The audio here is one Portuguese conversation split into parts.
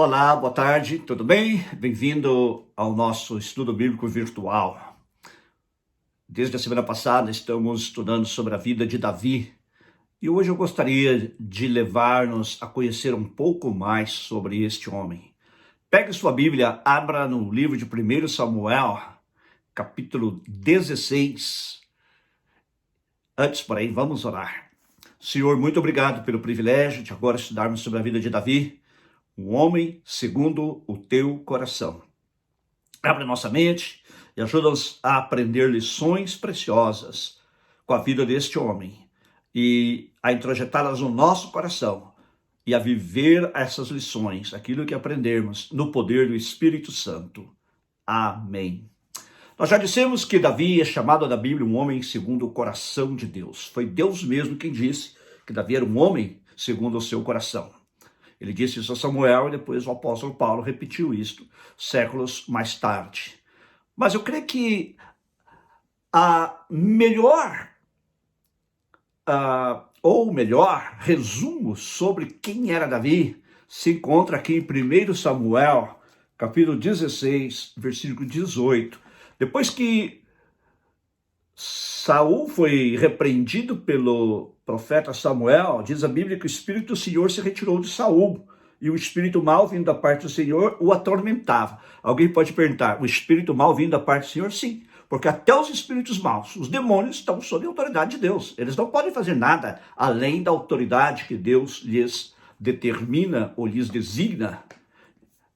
Olá, boa tarde, tudo bem? Bem-vindo ao nosso estudo bíblico virtual. Desde a semana passada estamos estudando sobre a vida de Davi e hoje eu gostaria de levar-nos a conhecer um pouco mais sobre este homem. Pegue sua Bíblia, abra no livro de 1 Samuel, capítulo 16. Antes, porém, vamos orar. Senhor, muito obrigado pelo privilégio de agora estudarmos sobre a vida de Davi, um homem segundo o teu coração. Abre nossa mente e ajuda-nos a aprender lições preciosas com a vida deste homem e a introjetá-las no nosso coração e a viver essas lições, aquilo que aprendermos no poder do Espírito Santo. Amém. Nós já dissemos que Davi é chamado na Bíblia um homem segundo o coração de Deus. Foi Deus mesmo quem disse que Davi era um homem segundo o seu coração. Ele disse isso a Samuel e depois o apóstolo Paulo repetiu isto séculos mais tarde. Mas eu creio que a melhor resumo sobre quem era Davi se encontra aqui em 1 Samuel, capítulo 16, versículo 18. Depois que Saul foi repreendido pelo profeta Samuel, diz a Bíblia que o Espírito do Senhor se retirou de Saul e o espírito mal vindo da parte do Senhor o atormentava. Alguém pode perguntar, o espírito mal vindo da parte do Senhor? Sim, porque até os espíritos maus, os demônios, estão sob a autoridade de Deus. Eles não podem fazer nada além da autoridade que Deus lhes determina ou lhes designa.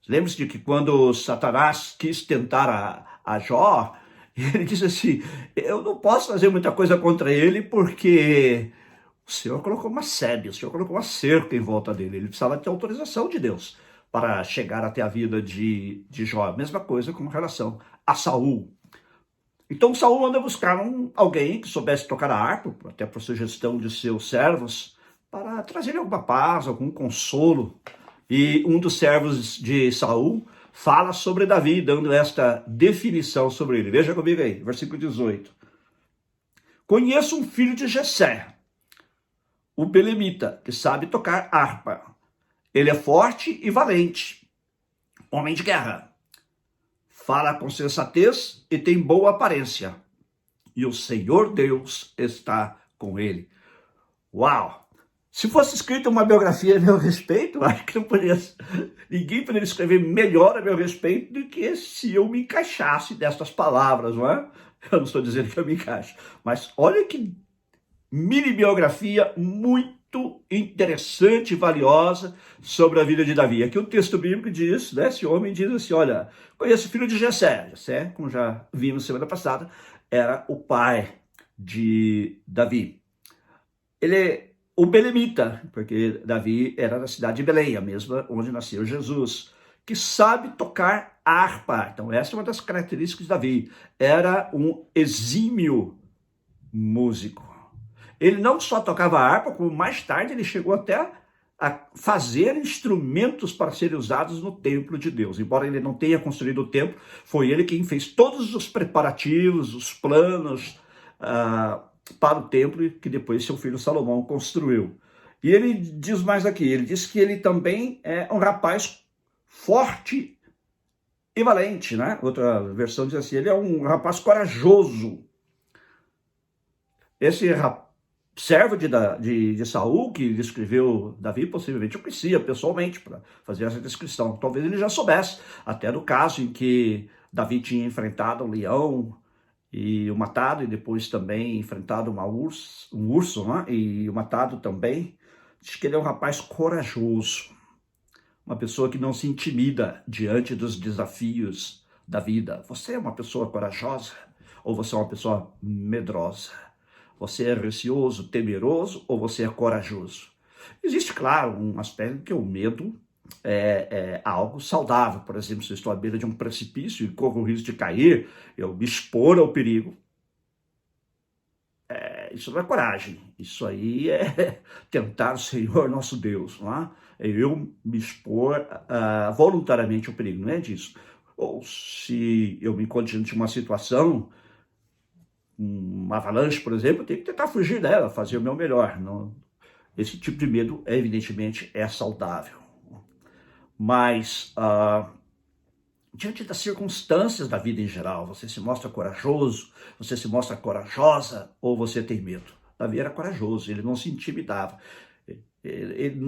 Lembre-se de que quando Satanás quis tentar a Jó, ele disse assim, eu não posso fazer muita coisa contra ele porque o Senhor colocou uma sebe, o Senhor colocou uma cerca em volta dele. Ele precisava ter autorização de Deus para chegar até a vida de Jó. Mesma coisa com relação a Saul. Então Saul manda buscar alguém que soubesse tocar a harpa, até por sugestão de seus servos, para trazer alguma paz, algum consolo. E um dos servos de Saul fala sobre Davi, dando esta definição sobre ele. Veja comigo aí, versículo 18. Conheço um filho de Jessé, o belemita, que sabe tocar harpa. Ele é forte e valente, homem de guerra. Fala com sensatez e tem boa aparência. E o Senhor Deus está com ele. Uau! Se fosse escrita uma biografia a meu respeito, acho que ninguém poderia escrever melhor a meu respeito do que se eu me encaixasse destas palavras, não é? Eu não estou dizendo que eu me encaixo, mas olha que mini biografia muito interessante e valiosa sobre a vida de Davi. Aqui o texto bíblico diz, né? Esse homem diz assim, olha, conheço o filho de Jessé. Jessé, como já vimos semana passada, era o pai de Davi. Ele é o belemita, porque Davi era da cidade de Belém, a mesma onde nasceu Jesus, que sabe tocar harpa. Então essa é uma das características de Davi. Era um exímio músico. Ele não só tocava harpa, como mais tarde ele chegou até a fazer instrumentos para serem usados no templo de Deus. Embora ele não tenha construído o templo, foi ele quem fez todos os preparativos, os planos, para o templo que depois seu filho Salomão construiu. E ele diz mais aqui, ele diz que ele também é um rapaz forte e valente, né? Outra versão diz assim, ele é um rapaz corajoso. Esse servo de Saul, que descreveu Davi, possivelmente eu conhecia pessoalmente para fazer essa descrição. Talvez ele já soubesse, até no caso em que Davi tinha enfrentado um leão, e o matado, e depois também enfrentado um urso, né? E o matado também. Diz que ele é um rapaz corajoso, uma pessoa que não se intimida diante dos desafios da vida. Você é uma pessoa corajosa ou você é uma pessoa medrosa? Você é receoso, temeroso ou você é corajoso? Existe, claro, um aspecto que o medo é algo saudável. Por exemplo, se eu estou à beira de um precipício e corro o risco de cair, eu me expor ao perigo. Isso não é coragem, isso aí é tentar o Senhor nosso Deus, não é? Eu me expor voluntariamente ao perigo, não é disso. Ou se eu me encontro diante de uma situação, uma avalanche, por exemplo, eu tenho que tentar fugir dela, fazer o meu melhor. Não? Esse tipo de medo, evidentemente, é saudável. Mas, diante das circunstâncias da vida em geral, você se mostra corajoso, você se mostra corajosa ou você tem medo? Davi era corajoso, ele não se intimidava. Ele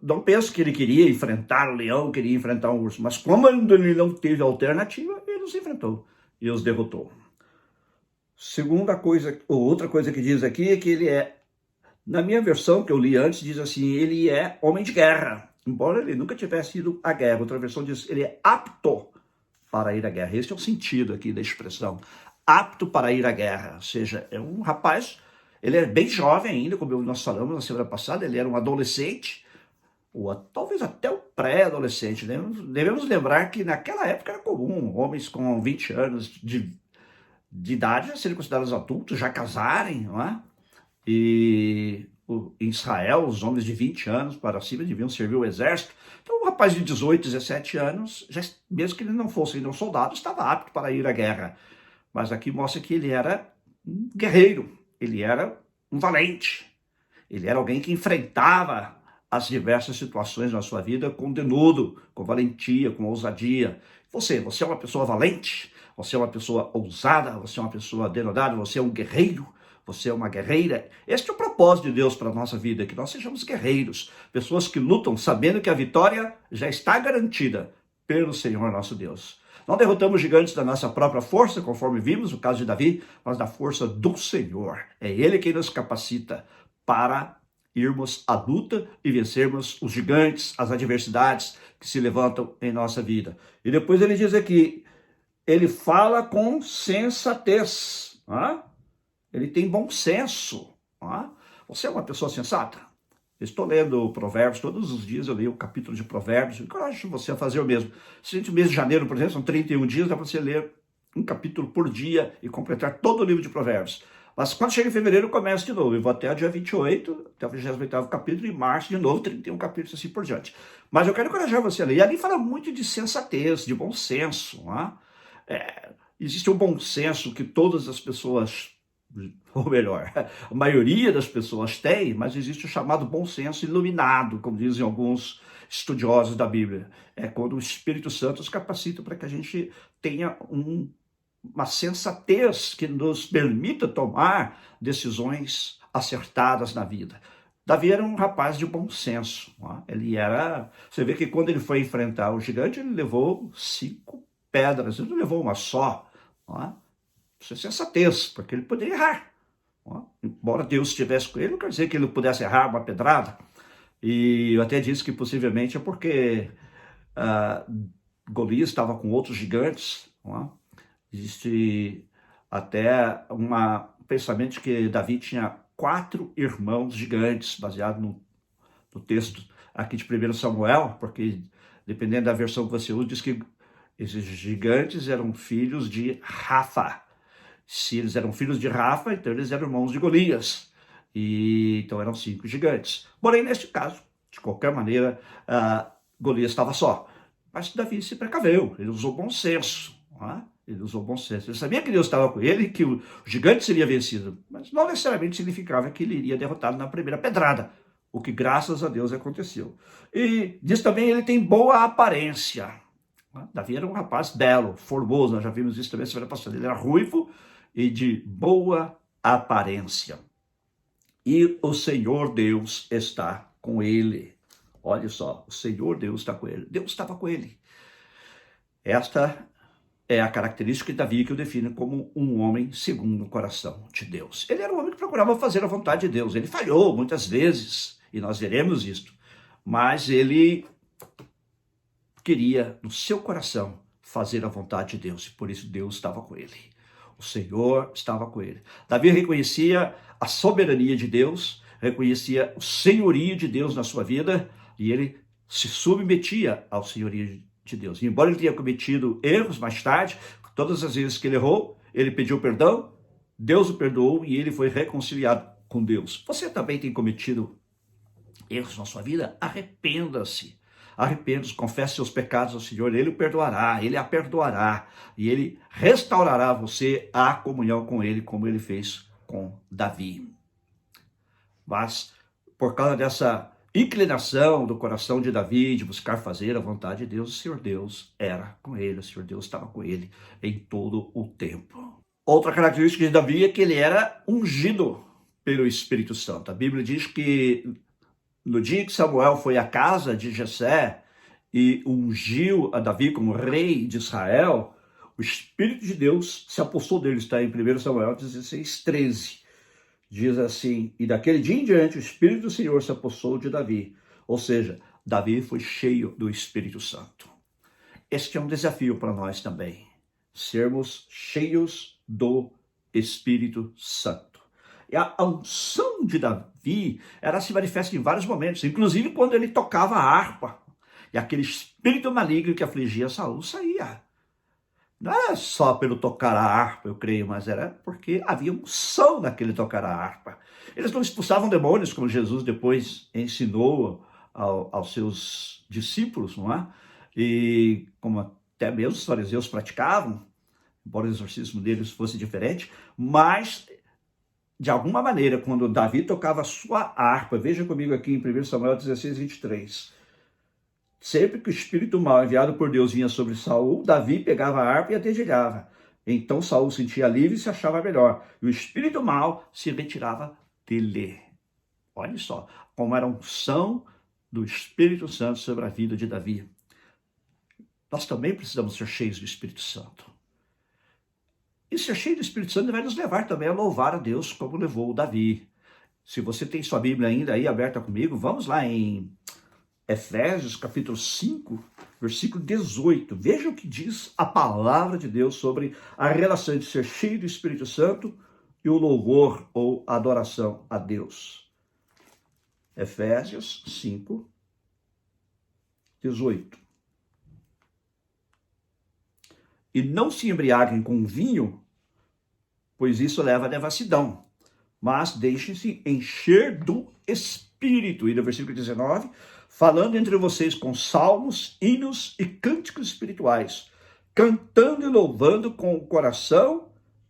não penso que ele queria enfrentar o leão, queria enfrentar um urso, mas como ele não teve alternativa, ele os enfrentou e os derrotou. Outra coisa que diz aqui é que ele é, na minha versão que eu li antes, diz assim, ele é homem de guerra, embora ele nunca tivesse ido à guerra. Outra versão diz, ele é apto para ir à guerra. Esse é o sentido aqui da expressão, apto para ir à guerra, ou seja, é um rapaz. Ele é bem jovem ainda, como nós falamos na semana passada, ele era um adolescente, ou talvez até um pré-adolescente. Né? Devemos lembrar que naquela época era comum homens com 20 anos de idade já serem considerados adultos, já casarem, não é? E em Israel, os homens de 20 anos para cima deviam servir o exército. Então, um rapaz de 18, 17 anos, já, mesmo que ele não fosse ainda um soldado, estava apto para ir à guerra. Mas aqui mostra que ele era um guerreiro. Ele era um valente, ele era alguém que enfrentava as diversas situações na sua vida com denudo, com valentia, com ousadia. Você é uma pessoa valente, você é uma pessoa ousada, você é uma pessoa denodada, você é um guerreiro, você é uma guerreira. Este é o propósito de Deus para a nossa vida, que nós sejamos guerreiros, pessoas que lutam sabendo que a vitória já está garantida pelo Senhor nosso Deus. Não derrotamos gigantes da nossa própria força, conforme vimos no caso de Davi, mas da força do Senhor. É Ele quem nos capacita para irmos à luta e vencermos os gigantes, as adversidades que se levantam em nossa vida. E depois ele diz aqui, ele fala com sensatez. Ele tem bom senso. Você é uma pessoa sensata? Estou lendo Provérbios, todos os dias eu leio um capítulo de Provérbios, encorajo você a fazer o mesmo. Se o mês de janeiro, por exemplo, são 31 dias, dá para você ler um capítulo por dia e completar todo o livro de Provérbios. Mas quando chega em fevereiro, eu começo de novo. Eu vou até o dia 28, até o 28º capítulo, e em março, de novo, 31 capítulos, assim por diante. Mas eu quero encorajar você a ler. E ali fala muito de sensatez, de bom senso. Existe um bom senso que todas as pessoas, ou melhor, a maioria das pessoas tem, mas existe o chamado bom senso iluminado, como dizem alguns estudiosos da Bíblia. É quando o Espírito Santo os capacita para que a gente tenha uma sensatez que nos permita tomar decisões acertadas na vida. Davi era um rapaz de bom senso. Você vê que quando ele foi enfrentar o gigante, ele levou 5 pedras, ele não levou uma só. Isso é sensatez, porque ele poderia errar. Embora Deus estivesse com ele, não quer dizer que ele pudesse errar uma pedrada. E eu até disse que possivelmente é porque Golias estava com outros gigantes. Existe até um pensamento de que Davi tinha 4 irmãos gigantes, baseado no texto aqui de 1 Samuel, porque dependendo da versão que você usa, diz que esses gigantes eram filhos de Rafa. Se eles eram filhos de Rafa, então eles eram irmãos de Golias. E então eram 5 gigantes. Porém, neste caso, de qualquer maneira, Golias estava só. Mas Davi se precaveu, ele usou bom senso. Ele usou bom senso. Ele sabia que Deus estava com ele, que o gigante seria vencido, mas não necessariamente significava que ele iria derrotado na primeira pedrada, o que graças a Deus aconteceu. E diz também ele tem boa aparência. Davi era um rapaz belo, formoso, nós já vimos isso também semana passada. Ele era ruivo e de boa aparência. E o Senhor Deus está com ele. Olha só, o Senhor Deus está com ele. Deus estava com ele. Esta é a característica de Davi que o define como um homem segundo o coração de Deus. Ele era um homem que procurava fazer a vontade de Deus. Ele falhou muitas vezes, e nós veremos isto. Mas ele queria, no seu coração, fazer a vontade de Deus. E por isso Deus estava com ele. O Senhor estava com ele. Davi reconhecia a soberania de Deus, reconhecia o senhorio de Deus na sua vida, e ele se submetia ao senhorio de Deus. E embora ele tenha cometido erros mais tarde, todas as vezes que ele errou, ele pediu perdão, Deus o perdoou e ele foi reconciliado com Deus. Você também tem cometido erros na sua vida? Arrependa-se. Arrependa-se, confesse seus pecados ao Senhor, Ele o perdoará, Ele a perdoará, e Ele restaurará você à comunhão com Ele, como Ele fez com Davi. Mas, por causa dessa inclinação do coração de Davi de buscar fazer a vontade de Deus, o Senhor Deus era com ele, o Senhor Deus estava com ele em todo o tempo. Outra característica de Davi é que ele era ungido pelo Espírito Santo. A Bíblia diz que no dia que Samuel foi à casa de Jessé e ungiu a Davi como rei de Israel, o Espírito de Deus se apossou dele, está em 1 Samuel 16:13. Diz assim: e daquele dia em diante o Espírito do Senhor se apossou de Davi. Ou seja, Davi foi cheio do Espírito Santo. Este é um desafio para nós também, sermos cheios do Espírito Santo. E a unção de Davi, ela se manifesta em vários momentos, inclusive quando ele tocava a harpa, e aquele espírito maligno que afligia Saul saía. Não era só pelo tocar a harpa, eu creio, mas era porque havia unção naquele tocar a harpa. Eles não expulsavam demônios, como Jesus depois ensinou aos seus discípulos, não é? E como até mesmo os fariseus praticavam, embora o exorcismo deles fosse diferente, mas de alguma maneira, quando Davi tocava a sua harpa, veja comigo aqui em 1 Samuel 16:23, sempre que o espírito mau enviado por Deus vinha sobre Saul, Davi pegava a harpa e a dedilhava. Então Saul sentia livre e se achava melhor, e o espírito mau se retirava dele. Olha só, como era a unção do Espírito Santo sobre a vida de Davi. Nós também precisamos ser cheios do Espírito Santo. E ser cheio do Espírito Santo vai nos levar também a louvar a Deus, como levou o Davi. Se você tem sua Bíblia ainda aí aberta comigo, vamos lá em Efésios, capítulo 5, versículo 18. Veja o que diz a palavra de Deus sobre a relação de ser cheio do Espírito Santo e o louvor ou adoração a Deus. Efésios 5, 18. E não se embriaguem com vinho, pois isso leva à devassidão, mas deixem-se encher do Espírito. E no versículo 19, falando entre vocês com salmos, hinos e cânticos espirituais, cantando e louvando com o coração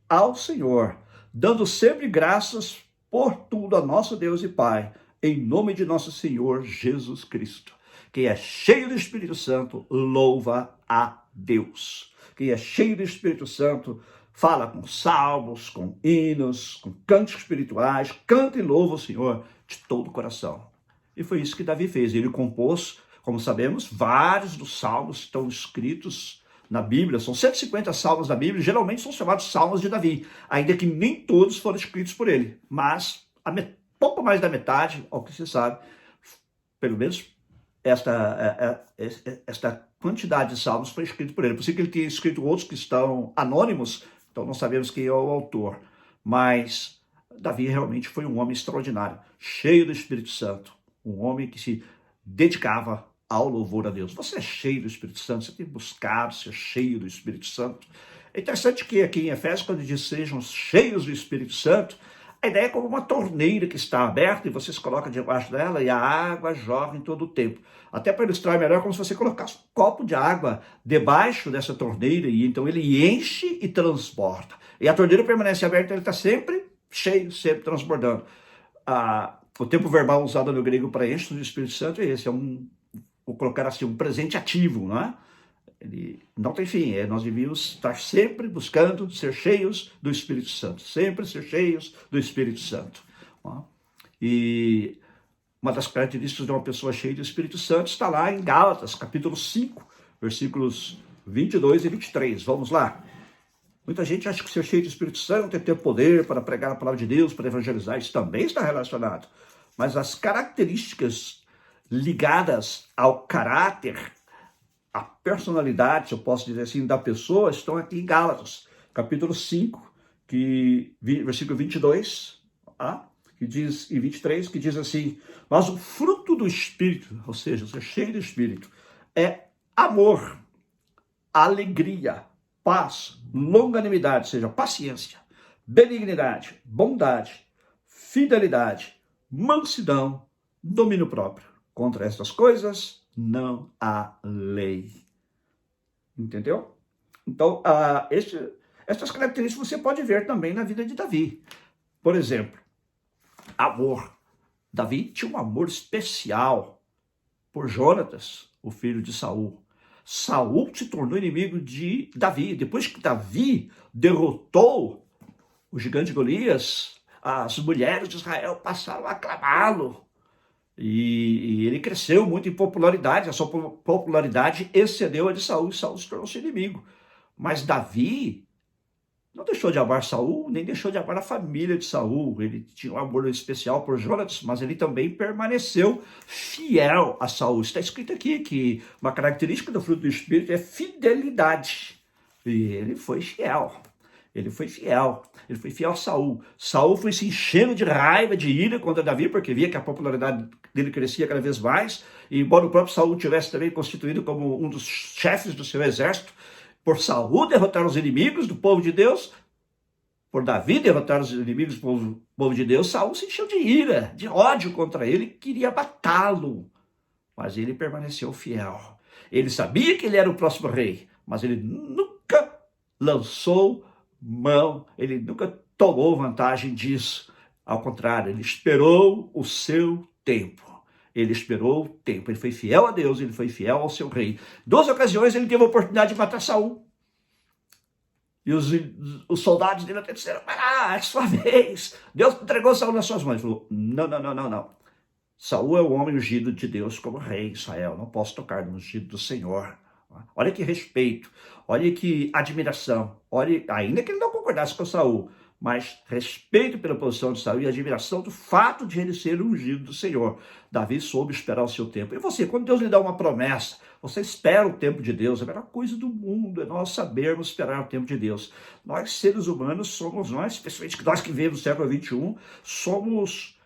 ao Senhor, dando sempre graças por tudo a nosso Deus e Pai, em nome de nosso Senhor Jesus Cristo. Quem é cheio do Espírito Santo, louva a Deus. Quem é cheio do Espírito Santo, fala com salmos, com hinos, com cânticos espirituais, canta e louva o Senhor de todo o coração. E foi isso que Davi fez. Ele compôs, como sabemos, vários dos salmos que estão escritos na Bíblia. São 150 salmos da Bíblia, geralmente são chamados salmos de Davi, ainda que nem todos foram escritos por ele. Mas pouco mais da metade, ao que se sabe, pelo menos esta quantidade de salmos foi escrito por ele. Por isso que ele tinha escrito outros que estão anônimos, então não sabemos quem é o autor. Mas Davi realmente foi um homem extraordinário, cheio do Espírito Santo, um homem que se dedicava ao louvor a Deus. Você é cheio do Espírito Santo, você tem buscado ser cheio do Espírito Santo. É interessante que aqui em Efésios, quando diz sejam cheios do Espírito Santo, a ideia é como uma torneira que está aberta e você se coloca debaixo dela e a água jorra em todo o tempo. Até para ilustrar melhor, como se você colocasse um copo de água debaixo dessa torneira e então ele enche e transborda. E a torneira permanece aberta, ele está sempre cheio, sempre transbordando. O tempo verbal usado no grego para encher do Espírito Santo é esse, vou colocar assim, um presente ativo, não é? Ele não tem fim, nós devíamos estar sempre buscando ser cheios do Espírito Santo, sempre ser cheios do Espírito Santo. E uma das características de uma pessoa cheia do Espírito Santo está lá em Gálatas, capítulo 5, versículos 22 e 23. Vamos lá. Muita gente acha que ser cheio do Espírito Santo é ter poder para pregar a palavra de Deus, para evangelizar. Isso também está relacionado. Mas as características ligadas ao caráter, a personalidade, se eu posso dizer assim, da pessoa, estão aqui em Gálatas, capítulo 5, versículo 22, que diz, e 23, que diz assim: mas o fruto do Espírito, ou seja, ser cheio do Espírito, é amor, alegria, paz, longanimidade, ou seja, paciência, benignidade, bondade, fidelidade, mansidão, domínio próprio. Contra estas coisas não há lei. Entendeu? Então, estas características você pode ver também na vida de Davi. Por exemplo, amor. Davi tinha um amor especial por Jonatas, o filho de Saul. Saul se tornou inimigo de Davi. Depois que Davi derrotou o gigante Golias, as mulheres de Israel passaram a aclamá-lo. E ele cresceu muito em popularidade. A sua popularidade excedeu a de Saul. E Saul se tornou seu inimigo. Mas Davi não deixou de amar Saul, nem deixou de amar a família de Saul. Ele tinha um amor especial por Jonatas, mas ele também permaneceu fiel a Saul. Está escrito aqui que uma característica do fruto do Espírito é fidelidade. E ele foi fiel. Ele foi fiel. Ele foi fiel a Saul. Saul foi se enchendo de raiva, de ira contra Davi, porque via que a popularidade dele crescia cada vez mais. E embora o próprio Saul tivesse também constituído como um dos chefes do seu exército, por Saul derrotar os inimigos do povo de Deus, por Davi derrotar os inimigos do povo de Deus, Saul se encheu de ira, de ódio contra ele, queria matá-lo. Mas ele permaneceu fiel. Ele sabia que ele era o próximo rei, mas ele nunca lançou mão, ele nunca tomou vantagem disso. Ao contrário, ele esperou o seu tempo. Ele esperou o tempo, ele foi fiel a Deus, ele foi fiel ao seu rei. 2 ocasiões ele teve a oportunidade de matar Saul. E os soldados dele até disseram, é sua vez. Deus entregou Saul nas suas mãos. Ele falou, não. Saul é o homem ungido de Deus como rei de Israel. Não posso tocar no ungido do Senhor. Olha que respeito, olha que admiração. Olha, ainda que ele não concordasse com Saul, mas respeito pela posição de Saul e admiração do fato de ele ser o ungido do Senhor. Davi soube esperar o seu tempo. E você, quando Deus lhe dá uma promessa, você espera o tempo de Deus. A melhor coisa do mundo é nós sabermos esperar o tempo de Deus. Nós, seres humanos, somos nós, especialmente nós que vivemos no século XXI, somos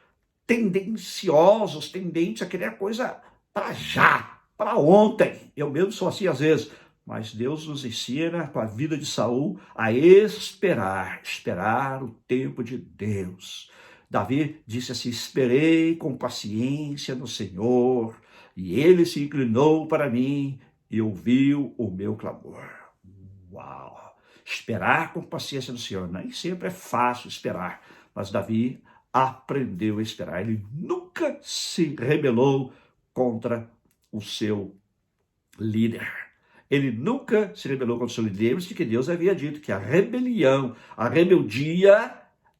tendenciosos, tendentes a querer a coisa para já, para ontem. Eu mesmo sou assim às vezes. Mas Deus nos ensina, com a vida de Saul, a esperar o tempo de Deus. Davi disse assim, esperei com paciência no Senhor, e ele se inclinou para mim e ouviu o meu clamor. Uau! Esperar com paciência no Senhor. Nem sempre é fácil esperar, mas Davi aprendeu a esperar. Ele nunca se rebelou contra o seu líder. Ele nunca se rebelou contra o seu líder. Lembre-se que Deus havia dito que a rebeldia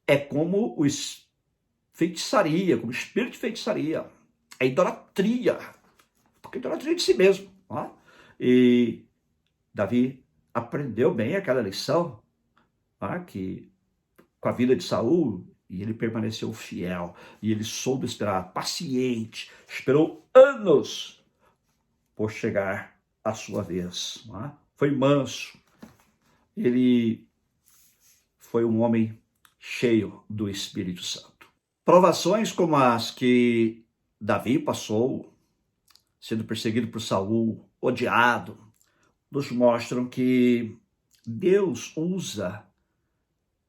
é como feitiçaria, como espírito de feitiçaria. É idolatria. Porque idolatria é de si mesmo. E Davi aprendeu bem aquela lição, que com a vida de Saul, e ele permaneceu fiel. E ele soube esperar, paciente. Esperou anos por chegar a sua vez. Foi manso. Ele foi um homem cheio do Espírito Santo. Provações como as que Davi passou, sendo perseguido por Saul, odiado, nos mostram que Deus usa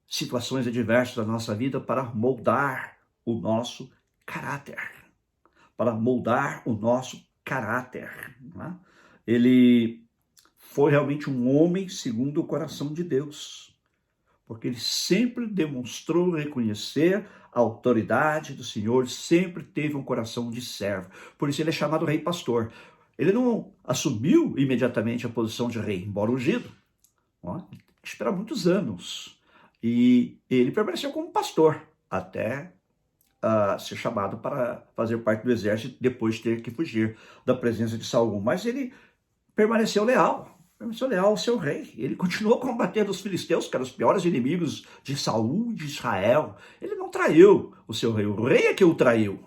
situações adversas da nossa vida para moldar o nosso caráter. Para moldar o nosso caráter. Ele foi realmente um homem segundo o coração de Deus, porque ele sempre demonstrou reconhecer a autoridade do Senhor, sempre teve um coração de servo. Por isso ele é chamado rei pastor. Ele não assumiu imediatamente a posição de rei, embora ungido. Esperou muitos anos. E ele permaneceu como pastor, até ser chamado para fazer parte do exército, depois ter que fugir da presença de Saul. Mas ele permaneceu leal ao seu rei. Ele continuou combatendo os filisteus, que eram os piores inimigos de Saul, de Israel. Ele não traiu o seu rei, o rei é que o traiu.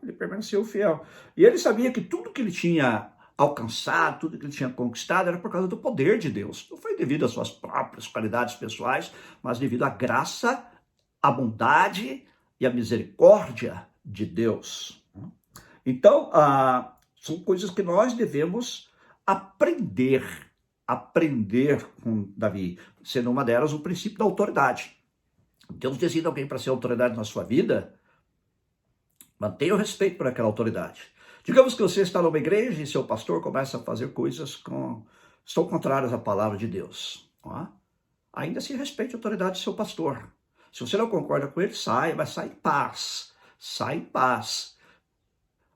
Ele permaneceu fiel. E ele sabia que tudo que ele tinha alcançado, tudo que ele tinha conquistado era por causa do poder de Deus. Não foi devido às suas próprias qualidades pessoais, mas devido à graça, à bondade e à misericórdia de Deus. Então, são coisas que nós devemos aprender com Davi, sendo uma delas o princípio da autoridade. Deus decide alguém para ser autoridade na sua vida, mantenha o respeito por aquela autoridade. Digamos que você está numa igreja e seu pastor começa a fazer coisas que estão contrárias à palavra de Deus. Ainda se respeite a autoridade do seu pastor. Se você não concorda com ele, saia, mas saia em paz. Saia em paz.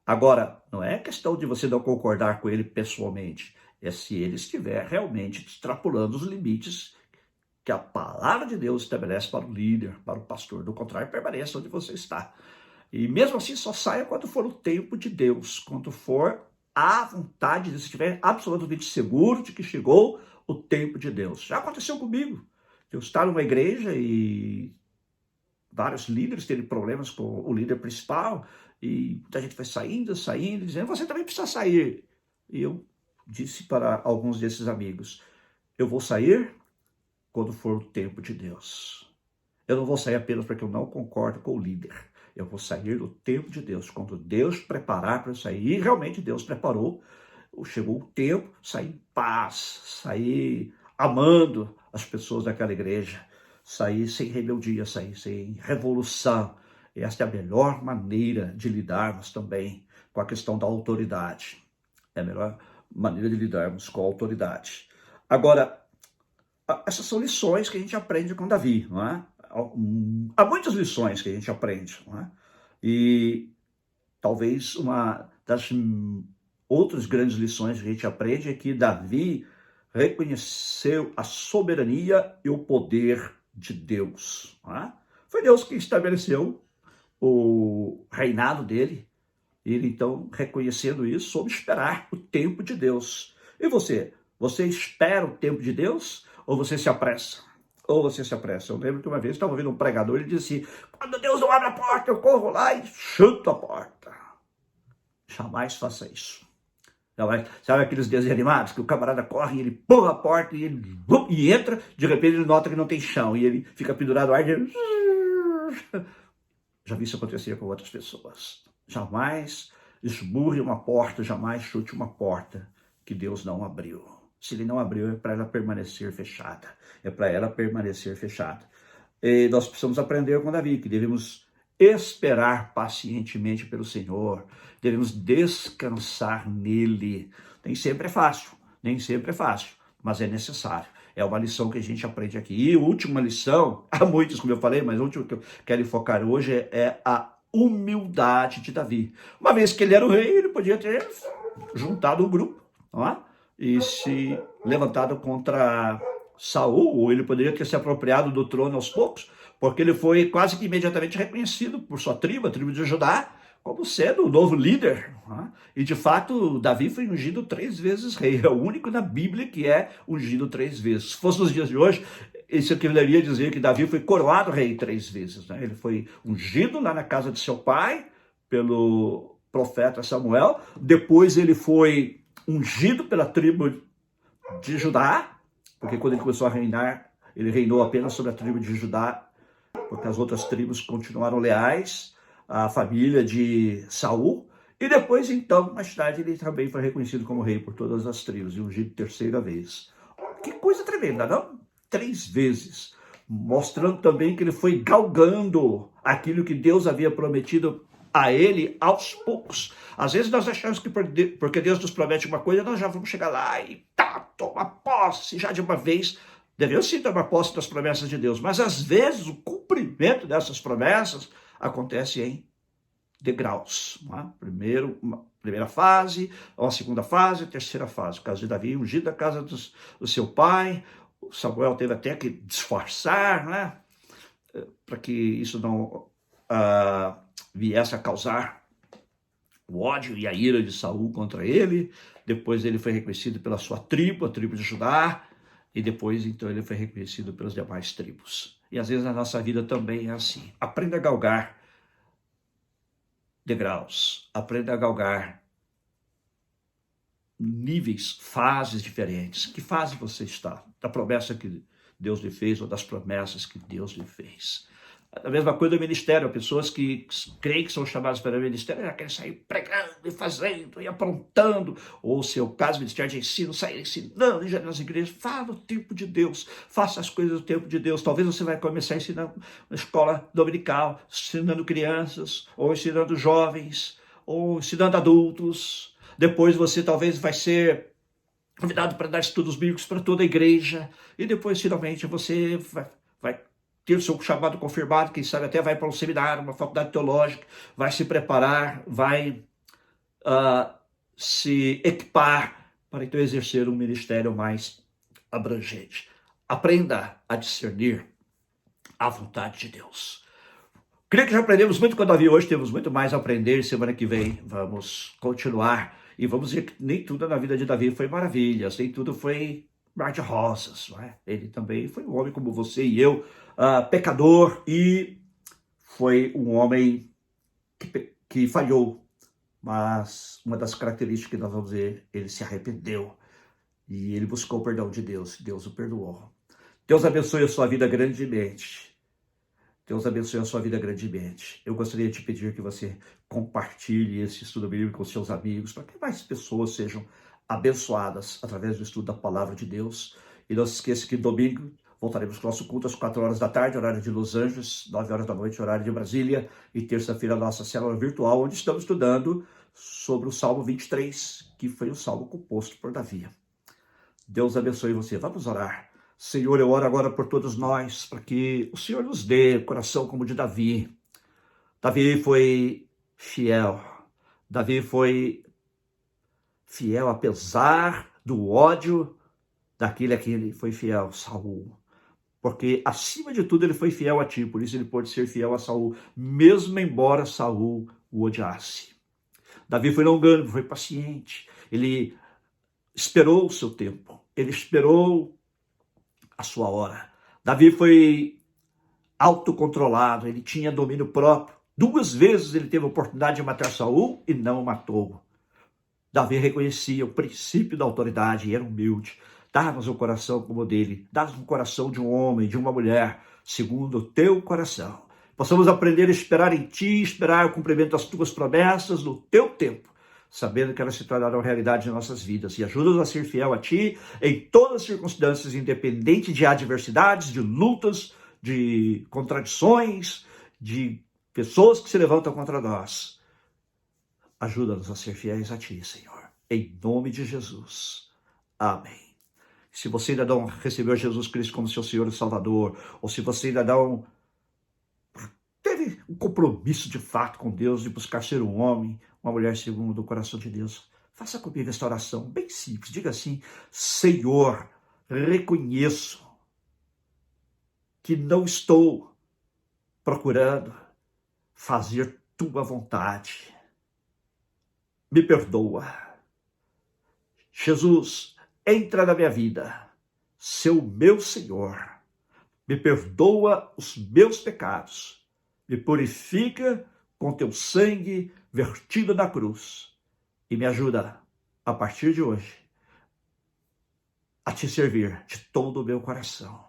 Agora, não é questão de você não concordar com ele pessoalmente, é se ele estiver realmente extrapolando os limites que a palavra de Deus estabelece para o líder, para o pastor. Do contrário, permaneça onde você está. E mesmo assim, só saia quando for o tempo de Deus, quando for a vontade, se estiver absolutamente seguro de que chegou o tempo de Deus. Já aconteceu comigo. Eu estava numa igreja e vários líderes terem problemas com o líder principal, e muita gente foi saindo, dizendo, você também precisa sair. E eu disse para alguns desses amigos, eu vou sair quando for o tempo de Deus. Eu não vou sair apenas porque eu não concordo com o líder. Eu vou sair no tempo de Deus, quando Deus preparar para eu sair. E realmente Deus preparou. Chegou o tempo, sair em paz, sair amando as pessoas daquela igreja, sair sem rebeldia, sair sem revolução. E esta é a melhor maneira de lidarmos também com a questão da autoridade. É a melhor maneira de lidarmos com a autoridade. Agora, essas são lições que a gente aprende com Davi, não é? Há muitas lições que a gente aprende, não é? E talvez uma das outras grandes lições que a gente aprende é que Davi reconheceu a soberania e o poder de Deus, não é? Foi Deus que estabeleceu o reinado dele. Ele, então, reconhecendo isso, soube esperar o tempo de Deus. E você? Você espera o tempo de Deus ou você se apressa? Ou você se apressa? Eu lembro que uma vez estava ouvindo um pregador, ele disse, quando Deus não abre a porta, eu corro lá e chuto a porta. Jamais faça isso. Sabe aqueles desenhos animados que o camarada corre e ele empurra a porta e ele e entra, de repente ele nota que não tem chão e ele fica pendurado ar e ele... Já vi isso acontecer com outras pessoas. Jamais esmurre uma porta, jamais chute uma porta que Deus não abriu. Se ele não abriu, é para ela permanecer fechada. É para ela permanecer fechada. E nós precisamos aprender com Davi, que devemos esperar pacientemente pelo Senhor. Devemos descansar nele. Nem sempre é fácil, mas é necessário. É uma lição que a gente aprende aqui. E a última lição, há muitas, como eu falei, mas a última que eu quero focar hoje é a humildade de Davi. Uma vez que ele era o rei, ele podia ter juntado um grupo, não é? E se levantado contra Saul, ou ele poderia ter se apropriado do trono aos poucos, porque ele foi quase que imediatamente reconhecido por sua tribo, a tribo de Judá, como sendo o novo líder. Né? E de fato, Davi foi ungido 3 vezes rei. É o único na Bíblia que é ungido 3 vezes. Se fosse nos dias de hoje, isso equivaleria a dizer que Davi foi coroado rei 3 vezes. Né? Ele foi ungido lá na casa de seu pai, pelo profeta Samuel. Depois ele foi ungido pela tribo de Judá, porque quando ele começou a reinar, ele reinou apenas sobre a tribo de Judá, porque as outras tribos continuaram leais à família de Saul. E depois, então, mais tarde, ele também foi reconhecido como rei por todas as tribos, e ungido 3ª vez. Que coisa tremenda, não? 3 vezes. Mostrando também que ele foi galgando aquilo que Deus havia prometido a ele aos poucos. Às vezes nós achamos que porque Deus nos promete uma coisa, nós já vamos chegar lá e tomar posse já de uma vez. Devemos sim tomar posse das promessas de Deus, mas às vezes o cumprimento dessas promessas acontece em degraus. Uma primeira fase, uma segunda fase, terceira fase. O caso de Davi, ungido da casa do seu pai, Samuel teve até que disfarçar, né? Para que isso não viesse a causar o ódio e a ira de Saul contra ele. Depois ele foi reconhecido pela sua tribo, a tribo de Judá, e depois então ele foi reconhecido pelas demais tribos. E às vezes a nossa vida também é assim. Aprenda a galgar degraus, aprenda a galgar níveis, fases diferentes. Que fase você está? Da promessa que Deus lhe fez ou das promessas que Deus lhe fez? A mesma coisa do ministério, pessoas que creem que são chamadas para o ministério, já querem sair pregando e fazendo e aprontando, ou se é o caso, ministério de ensino, sair ensinando nas igrejas. Fala no tempo de Deus, faça as coisas no tempo de Deus. Talvez você vai começar ensinando na escola dominical, ensinando crianças, ou ensinando jovens, ou ensinando adultos. Depois você talvez vai ser convidado para dar estudos bíblicos para toda a igreja, e depois finalmente você vai ter o seu chamado confirmado, quem sabe até vai para um seminário, uma faculdade teológica, vai se preparar, vai se equipar para então exercer um ministério mais abrangente. Aprenda a discernir a vontade de Deus. Creio que já aprendemos muito com Davi hoje, temos muito mais a aprender. Semana que vem vamos continuar e vamos ver que nem tudo na vida de Davi foi maravilhas, nem tudo foi mar de rosas, não é? Ele também foi um homem como você e eu, pecador, e foi um homem que falhou. Mas uma das características que nós vamos ver, ele se arrependeu e ele buscou o perdão de Deus. Deus o perdoou. Deus abençoe a sua vida grandemente. Deus abençoe a sua vida grandemente. Eu gostaria de pedir que você compartilhe esse estudo bíblico com seus amigos, para que mais pessoas sejam abençoadas através do estudo da palavra de Deus. E não se esqueça que domingo voltaremos com o nosso culto às 4 horas da tarde, horário de Los Angeles, 9 horas da noite, horário de Brasília. E terça-feira, nossa célula virtual, onde estamos estudando sobre o Salmo 23, que foi o salmo composto por Davi. Deus abençoe você. Vamos orar. Senhor, eu oro agora por todos nós, para que o Senhor nos dê coração como o de Davi. Davi foi fiel. Davi foi fiel apesar do ódio daquele a quem ele foi fiel, Saul. Porque, acima de tudo, ele foi fiel a ti, por isso ele pôde ser fiel a Saul, mesmo embora Saul o odiasse. Davi foi longânimo, foi paciente, ele esperou o seu tempo, ele esperou a sua hora. Davi foi autocontrolado, ele tinha domínio próprio. 2 vezes ele teve a oportunidade de matar Saul e não o matou. Davi reconhecia o princípio da autoridade e era humilde. Dá-nos um coração como o dele. Dá-nos um coração de um homem, de uma mulher, segundo o teu coração. Possamos aprender a esperar em ti, esperar o cumprimento das tuas promessas no teu tempo, sabendo que elas se tornarão realidade em nossas vidas. E ajuda-nos a ser fiel a ti em todas as circunstâncias, independente de adversidades, de lutas, de contradições, de pessoas que se levantam contra nós. Ajuda-nos a ser fiéis a ti, Senhor. Em nome de Jesus. Amém. Se você ainda não recebeu Jesus Cristo como seu Senhor e Salvador, ou se você ainda não teve um compromisso de fato com Deus, de buscar ser um homem, uma mulher segundo o coração de Deus, faça comigo esta oração bem simples. Diga assim: Senhor, reconheço que não estou procurando fazer tua vontade. Me perdoa. Jesus, entra na minha vida, seu meu Senhor, me perdoa os meus pecados, me purifica com teu sangue vertido na cruz e me ajuda, a partir de hoje, a te servir de todo o meu coração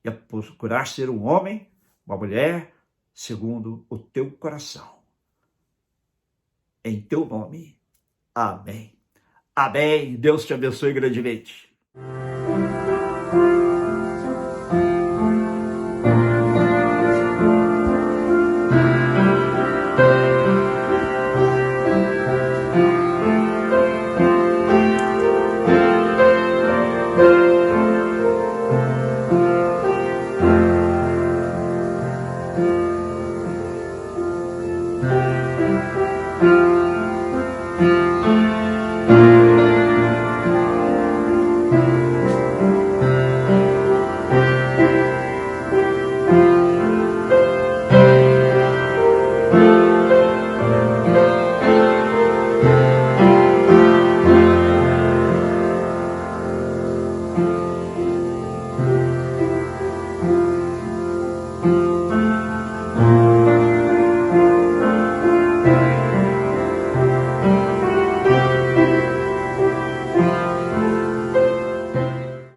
e a procurar ser um homem, uma mulher, segundo o teu coração. Em teu nome, amém. Amém. Deus te abençoe grandemente.